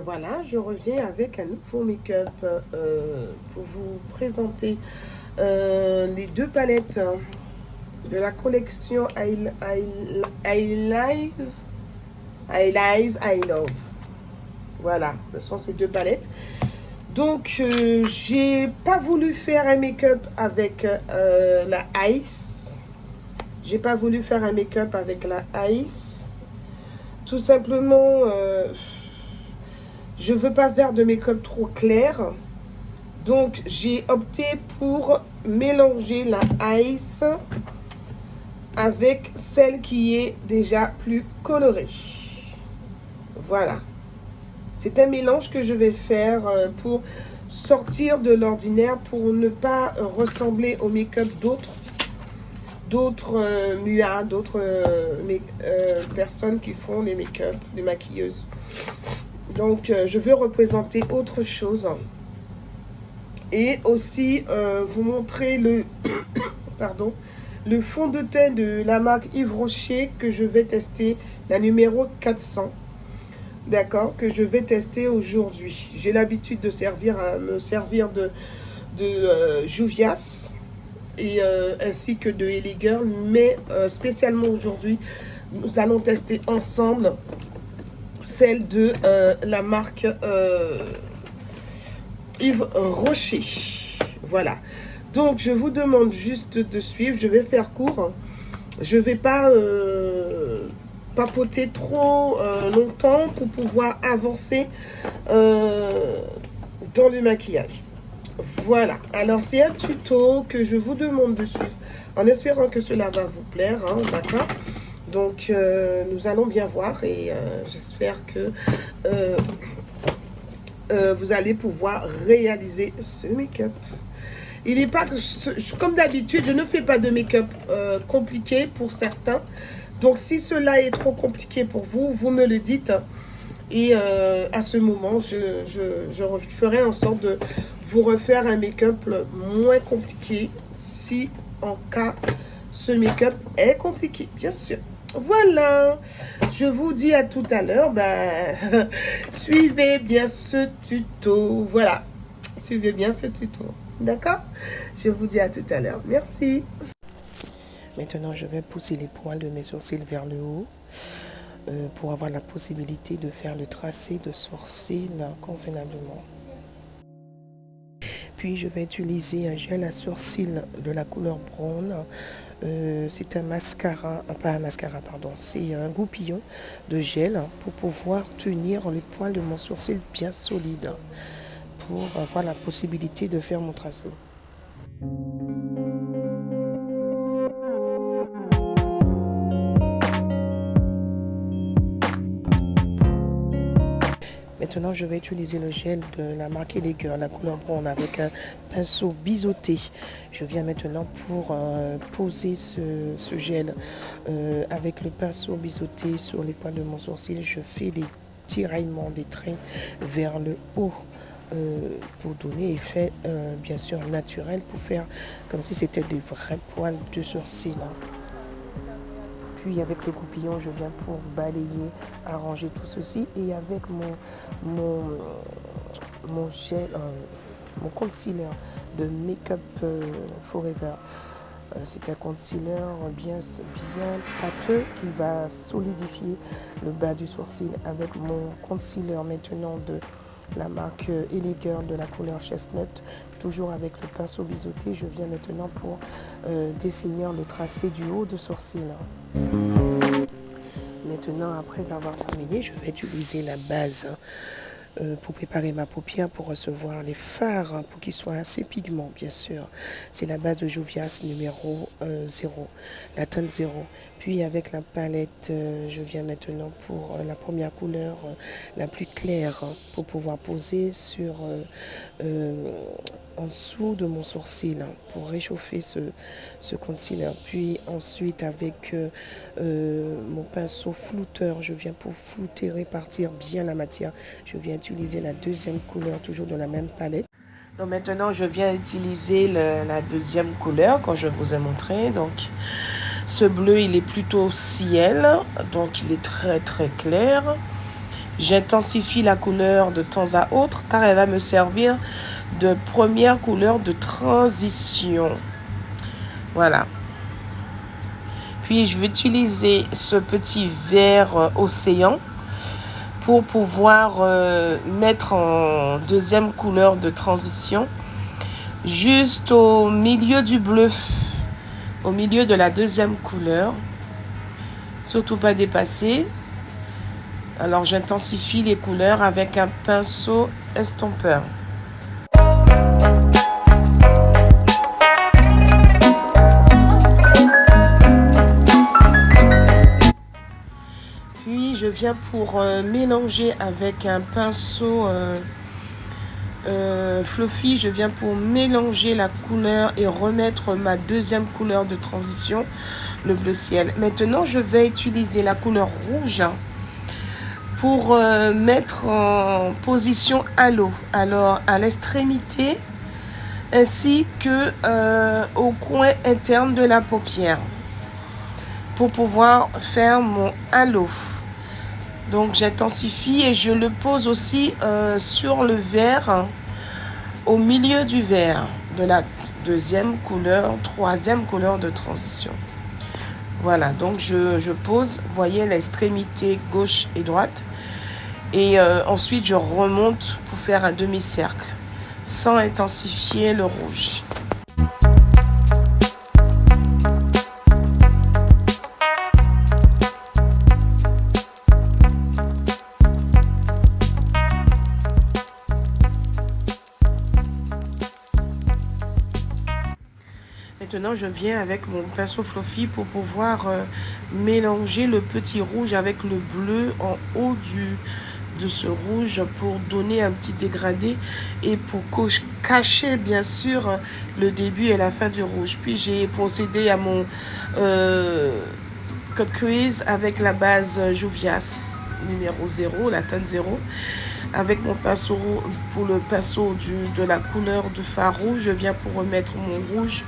voilà, je reviens avec un nouveau make-up pour vous présenter les deux palettes de la collection I Love. Voilà, ce sont ces deux palettes. Donc, j'ai pas voulu faire un make-up avec la Ice. J'ai pas voulu faire un make-up avec la Ice. Tout simplement, je veux pas faire de make-up trop clair. Donc, j'ai opté pour mélanger la Ice avec celle qui est déjà plus colorée. Voilà. C'est un mélange que je vais faire pour sortir de l'ordinaire, pour ne pas ressembler au make-up d'autres muas, d'autres personnes qui font les make-up, les maquilleuses. Donc, je veux représenter autre chose. Et aussi, vous montrer le, pardon, le fond de teint de la marque Yves Rocher que je vais tester, la numéro 400. D'accord, que je vais tester aujourd'hui. J'ai l'habitude de me servir de Juvias et ainsi que de Ellie Girl, mais spécialement aujourd'hui, nous allons tester ensemble celle de la marque Yves Rocher. Voilà. Donc, je vous demande juste de suivre. Je vais faire court. Je ne vais pas papoter trop longtemps pour pouvoir avancer dans le maquillage. Voilà. Alors, c'est un tuto que je vous demande de suivre en espérant que cela va vous plaire. Hein, d'accord? Donc, nous allons bien voir et j'espère que vous allez pouvoir réaliser ce make-up. Il n'est pas, comme d'habitude, je ne fais pas de make-up compliqué pour certains. Donc, si cela est trop compliqué pour vous, vous me le dites. Et à ce moment, je ferai en sorte de vous refaire un make-up moins compliqué si en cas ce make-up est compliqué, bien sûr. Voilà, je vous dis à tout à l'heure. Suivez bien ce tuto. Voilà, suivez bien ce tuto. D'accord? Je vous dis à tout à l'heure. Merci. Maintenant, je vais pousser les poils de mes sourcils vers le haut pour avoir la possibilité de faire le tracé de sourcils convenablement. Puis, je vais utiliser un gel à sourcils de la couleur brune. C'est un mascara, pas un mascara, pardon, c'est un goupillon de gel pour pouvoir tenir les poils de mon sourcil bien solide, pour avoir la possibilité de faire mon tracé. Maintenant, je vais utiliser le gel de la marque Ellie Girl, la couleur brune, avec un pinceau biseauté. Je viens maintenant pour poser ce gel avec le pinceau biseauté sur les poils de mon sourcil. Je fais des tiraillements, des traits vers le haut pour donner effet, bien sûr, naturel, pour faire comme si c'était des vrais poils de sourcil. Puis avec le goupillon, je viens pour balayer, arranger tout ceci. Et avec mon gel, mon concealer de Make Up Forever. C'est un concealer bien pâteux qui va solidifier le bas du sourcil. Avec mon concealer maintenant de la marque Ellie Girl de la couleur Chestnut, toujours avec le pinceau biseauté, je viens maintenant pour définir le tracé du haut de sourcil. Maintenant, après avoir terminé, je vais utiliser la base pour préparer ma paupière, pour recevoir les fards, pour qu'ils soient assez pigments, bien sûr. C'est la base de Juvias numéro 0, la teinte 0. Puis avec la palette, je viens maintenant pour la première couleur, la plus claire, pour pouvoir poser sur en dessous de mon sourcil, pour réchauffer ce concealer. Puis ensuite, avec mon pinceau flouteur, je viens pour flouter, répartir bien la matière. Je viens utiliser la deuxième couleur, toujours de la même palette. Donc maintenant, je viens utiliser la deuxième couleur que je vous ai montré. Donc, ce bleu, il est plutôt ciel, donc il est très très clair. J'intensifie la couleur de temps à autre car elle va me servir de première couleur de transition. Voilà. Puis je vais utiliser ce petit vert océan pour pouvoir mettre en deuxième couleur de transition juste au milieu du bleu, au milieu de la deuxième couleur. Surtout pas dépasser. Alors j'intensifie les couleurs avec un pinceau estompeur. Puis je viens pour mélanger avec un pinceau fluffy, je viens pour mélanger la couleur et remettre ma deuxième couleur de transition, le bleu ciel. Maintenant, je vais utiliser la couleur rouge pour mettre en position halo. Alors, à l'extrémité, ainsi que au coin interne de la paupière, pour pouvoir faire mon halo. Donc, j'intensifie et je le pose aussi sur le vert, au milieu du vert de la deuxième couleur, troisième couleur de transition. Voilà, donc je pose, vous voyez, l'extrémité gauche et droite. Et ensuite, je remonte pour faire un demi-cercle, sans intensifier le rouge. Maintenant, je viens avec mon pinceau fluffy pour pouvoir mélanger le petit rouge avec le bleu en haut de ce rouge pour donner un petit dégradé et pour cacher bien sûr le début et la fin du rouge. Puis j'ai procédé à mon cut crease avec la base Juvias numéro 0, la teinte 0. Avec mon pinceau, pour le pinceau de la couleur de fard rouge, je viens pour remettre mon rouge.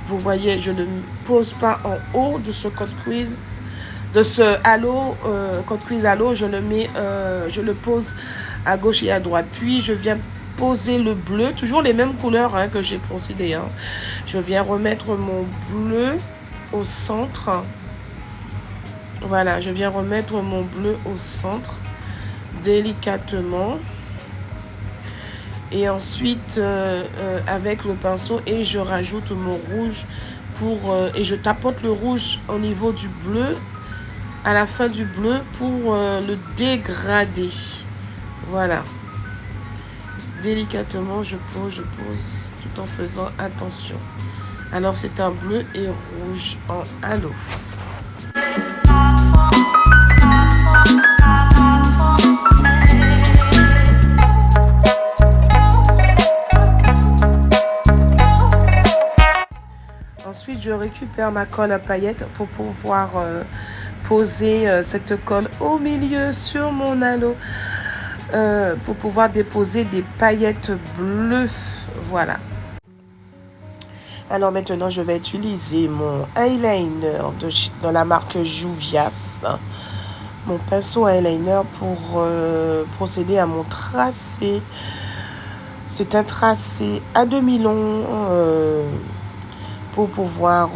Vous voyez, je ne pose pas en haut de ce cut crease, de ce halo, cut crease halo, je le pose à gauche et à droite. Puis je viens poser le bleu, toujours les mêmes couleurs que j'ai procédé. Je viens remettre mon bleu au centre. Voilà, je viens remettre mon bleu au centre, délicatement. Et ensuite, avec le pinceau, et je rajoute mon rouge et je tapote le rouge au niveau du bleu, à la fin du bleu, pour le dégrader. Voilà. Délicatement, je pose tout en faisant attention. Alors, c'est un bleu et rouge en halo. Ensuite, je récupère ma colle à paillettes pour pouvoir poser cette colle au milieu sur mon halo pour pouvoir déposer des paillettes bleues. Voilà. Alors maintenant, je vais utiliser mon eyeliner de la marque Juvias. Mon pinceau eyeliner pour procéder à mon tracé. C'est un tracé à demi-long pour pouvoir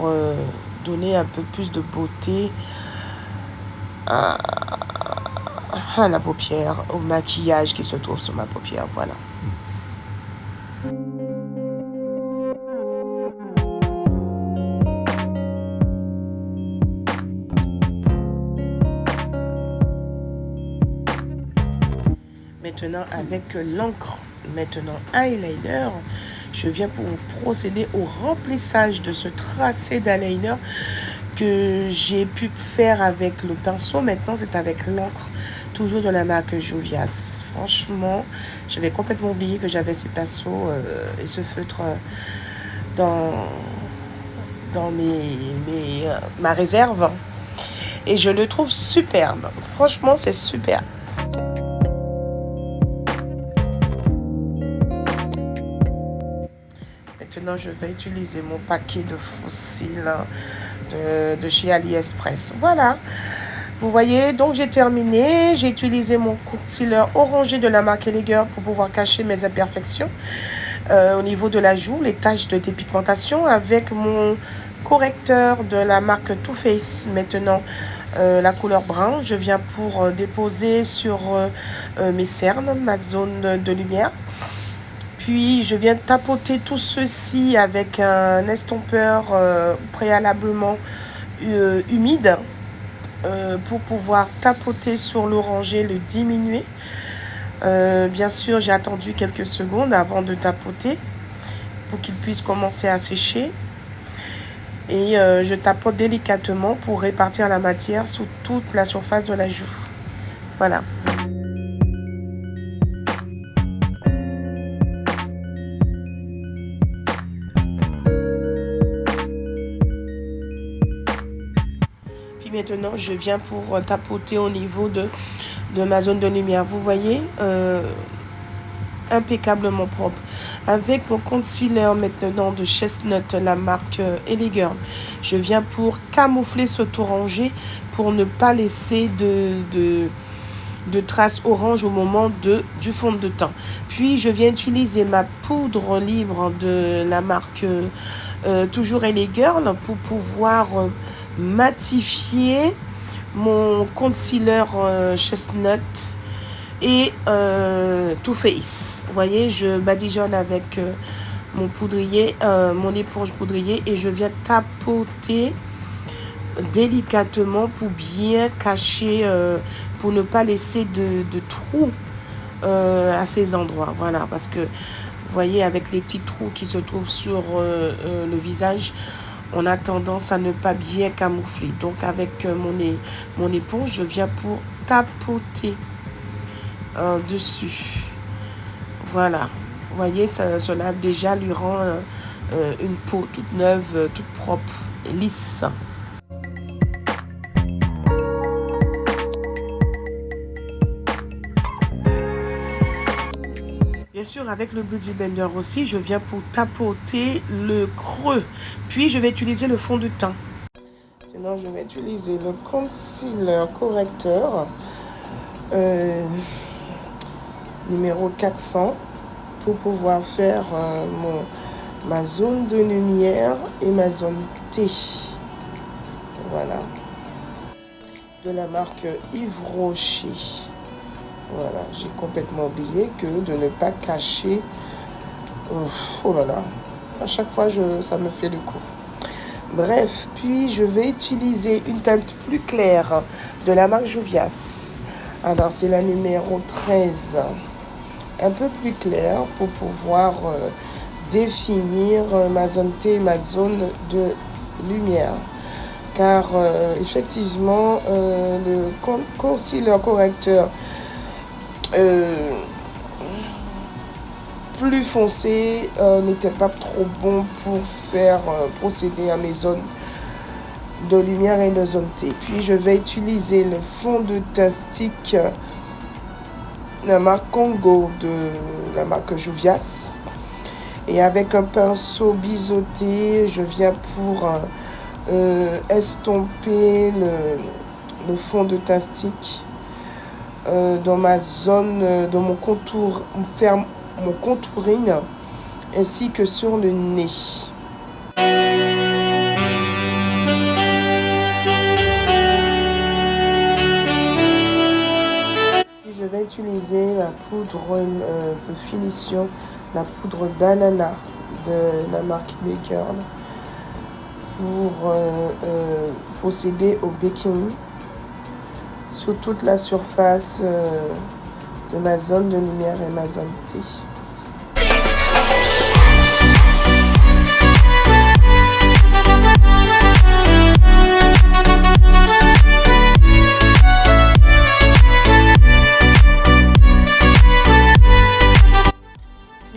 donner un peu plus de beauté à la paupière, au maquillage qui se trouve sur ma paupière. Voilà. Maintenant, avec l'encre, eyeliner, je viens pour procéder au remplissage de ce tracé d'eyeliner que j'ai pu faire avec le pinceau. Maintenant, c'est avec l'encre, toujours de la marque Juvias. Franchement, j'avais complètement oublié que j'avais ces pinceaux et ce feutre dans ma réserve. Et je le trouve superbe. Franchement, c'est super. Maintenant, je vais utiliser mon paquet de fossiles de chez AliExpress. Voilà. Vous voyez, donc j'ai terminé. J'ai utilisé mon concealer orangé de la marque Elegir pour pouvoir cacher mes imperfections au niveau de la joue, les taches de dépigmentation, avec mon correcteur de la marque Too Faced. Maintenant, la couleur brun, je viens pour déposer sur mes cernes, ma zone de lumière. Puis je viens tapoter tout ceci avec un estompeur préalablement humide pour pouvoir tapoter sur l'orangé, le diminuer. Bien sûr, j'ai attendu quelques secondes avant de tapoter pour qu'il puisse commencer à sécher. Et je tapote délicatement pour répartir la matière sur toute la surface de la joue. Voilà. Puis maintenant, je viens pour tapoter au niveau de ma zone de lumière. Vous voyez, impeccablement propre. Avec mon concealer maintenant de Chestnut, la marque Elegir, je viens pour camoufler ce orangé pour ne pas laisser de traces orange au moment du fond de teint. Puis je viens utiliser ma poudre libre de la marque toujours Elegir pour pouvoir matifier mon concealer Chestnut et Too Faced. Vous voyez, je badigeonne avec mon poudrier, mon éponge poudrier, et je viens tapoter délicatement pour bien cacher, pour ne pas laisser de trous à ces endroits. Voilà, parce que vous voyez, avec les petits trous qui se trouvent sur le visage, on a tendance à ne pas bien camoufler. Donc avec mon éponge, je viens pour tapoter dessus. Voilà, vous voyez, cela déjà lui rend une peau toute neuve, toute propre, lisse. Bien sûr, avec le Beauty Blender aussi, je viens pour tapoter le creux. Puis je vais utiliser le fond de teint. Maintenant, je vais utiliser le concealer correcteur numéro 400 pour pouvoir faire ma zone de lumière et ma zone T. Voilà. De la marque Yves Rocher. Voilà, j'ai complètement oublié que de ne pas cacher. Oh là là, à chaque fois ça me fait le coup. Bref, puis je vais utiliser une teinte plus claire de la marque Juvias. Alors c'est la numéro 13. Un peu plus clair pour pouvoir définir ma zone T et ma zone de lumière. Car effectivement, le concealer correcteur plus foncé n'était pas trop bon pour faire procéder à mes zones de lumière et de zone T. Puis je vais utiliser le fond de teint stick la marque Congo de la marque Juvias, et avec un pinceau biseauté je viens pour estomper le fond de teint stick dans ma zone, dans mon contour, faire mon contouring ainsi que sur le nez. Je vais utiliser la poudre de finition, la poudre banana de la marque Elegir pour procéder au baking sur toute la surface de ma zone de lumière et ma zone T.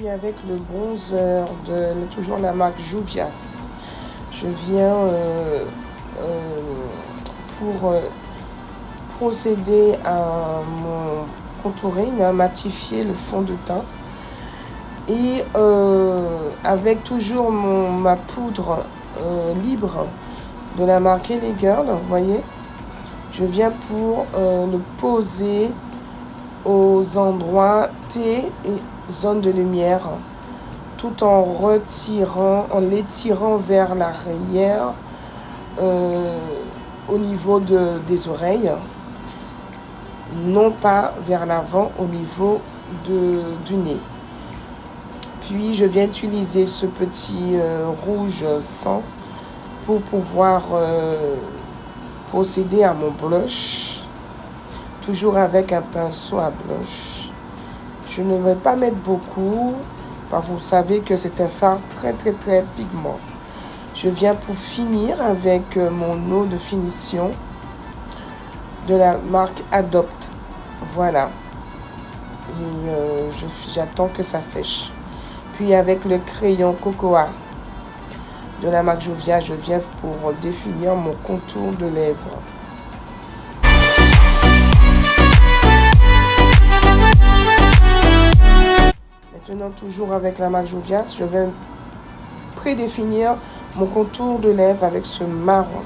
Et avec le bronzer de toujours la marque Juvias, je viens pour procéder à mon contouring, à matifier le fond de teint. Et avec toujours ma poudre libre de la marque Elegir, vous voyez, Je viens pour le poser aux endroits T et zone de lumière, tout en l'étirant vers l'arrière, au niveau des oreilles, non pas vers l'avant, au niveau du nez. Puis je viens utiliser ce petit rouge sang pour pouvoir procéder à mon blush, toujours avec un pinceau à blush. Je ne vais pas mettre beaucoup, parce que vous savez que c'est un fard très pigment. Je viens pour finir avec mon eau de finition de la marque Adopt. Voilà. Et j'attends que ça sèche. Puis avec le crayon Cocoa de la marque Jovia, je viens pour définir mon contour de lèvres. Maintenant, toujours avec la marque Jovia, je vais prédéfinir mon contour de lèvres avec ce marron.